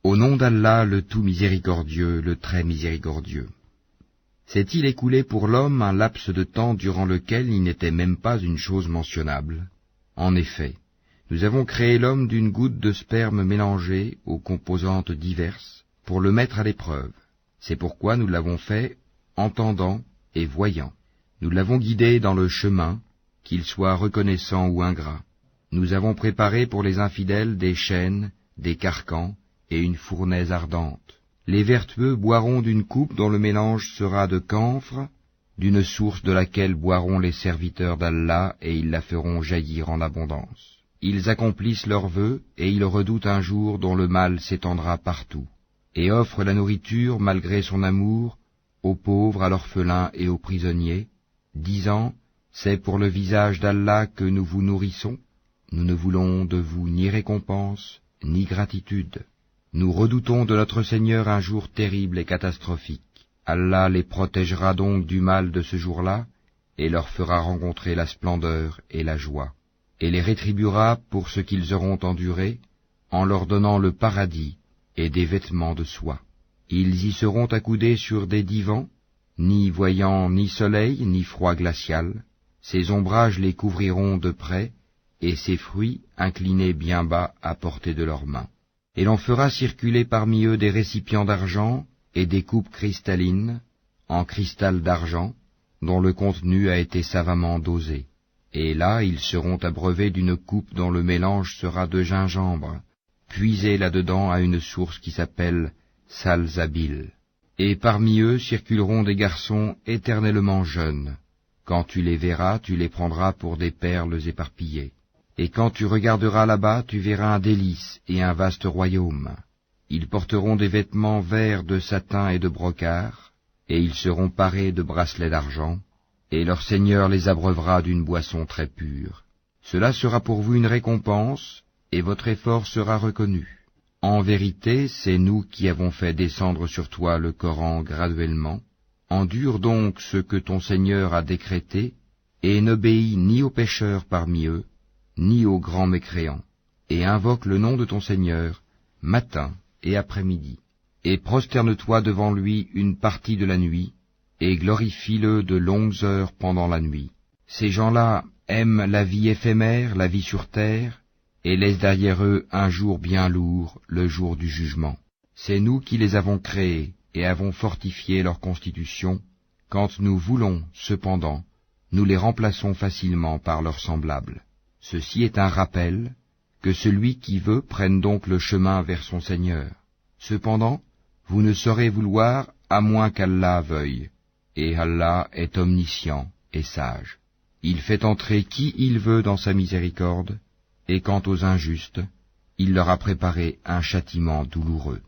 Au nom d'Allah, le tout miséricordieux, le très miséricordieux. S'est-il écoulé pour l'homme un laps de temps durant lequel il n'était même pas une chose mentionnable? En effet, nous avons créé l'homme d'une goutte de sperme mélangée aux composantes diverses pour le mettre à l'épreuve. C'est pourquoi nous l'avons fait entendant et voyant. Nous l'avons guidé dans le chemin, qu'il soit reconnaissant ou ingrat. Nous avons préparé pour les infidèles des chaînes, des carcans et une fournaise ardente. Les vertueux boiront d'une coupe dont le mélange sera de camphre, d'une source de laquelle boiront les serviteurs d'Allah et ils la feront jaillir en abondance. Ils accomplissent leurs vœux et ils redoutent un jour dont le mal s'étendra partout, et offrent la nourriture malgré son amour aux pauvres, à l'orphelin et aux prisonniers, disant « C'est pour le visage d'Allah que nous vous nourrissons, nous ne voulons de vous ni récompense, ni gratitude. Nous redoutons de notre Seigneur un jour terrible et catastrophique. Allah les protégera donc du mal de ce jour-là, et leur fera rencontrer la splendeur et la joie, et les rétribuera pour ce qu'ils auront enduré, en leur donnant le paradis et des vêtements de soie. Ils y seront accoudés sur des divans, ni voyant ni soleil, ni froid glacial. Ces ombrages les couvriront de près, et ces fruits inclinés bien bas à portée de leurs mains. Et l'on fera circuler parmi eux des récipients d'argent et des coupes cristallines, en cristal d'argent, dont le contenu a été savamment dosé. Et là, ils seront abreuvés d'une coupe dont le mélange sera de gingembre, puisé là-dedans à une source qui s'appelle Salsabil. Et parmi eux circuleront des garçons éternellement jeunes. Quand tu les verras, tu les prendras pour des perles éparpillées. Et quand tu regarderas là-bas, tu verras un délice et un vaste royaume. Ils porteront des vêtements verts de satin et de brocart, et ils seront parés de bracelets d'argent, et leur Seigneur les abreuvera d'une boisson très pure. Cela sera pour vous une récompense, et votre effort sera reconnu. En vérité, c'est nous qui avons fait descendre sur toi le Coran graduellement. Endure donc ce que ton Seigneur a décrété, et n'obéis ni aux pécheurs parmi eux, ni aux grands mécréants, et invoque le nom de ton Seigneur, matin et après-midi, et prosterne-toi devant lui une partie de la nuit, et glorifie-le de longues heures pendant la nuit. Ces gens-là aiment la vie éphémère, la vie sur terre, et laissent derrière eux un jour bien lourd, le jour du jugement. C'est nous qui les avons créés, et avons fortifié leur constitution. Quand nous voulons, cependant, nous les remplaçons facilement par leurs semblables. Ceci est un rappel, que celui qui veut prenne donc le chemin vers son Seigneur. Cependant, vous ne saurez vouloir à moins qu'Allah veuille, et Allah est omniscient et sage. Il fait entrer qui il veut dans sa miséricorde, et quant aux injustes, il leur a préparé un châtiment douloureux.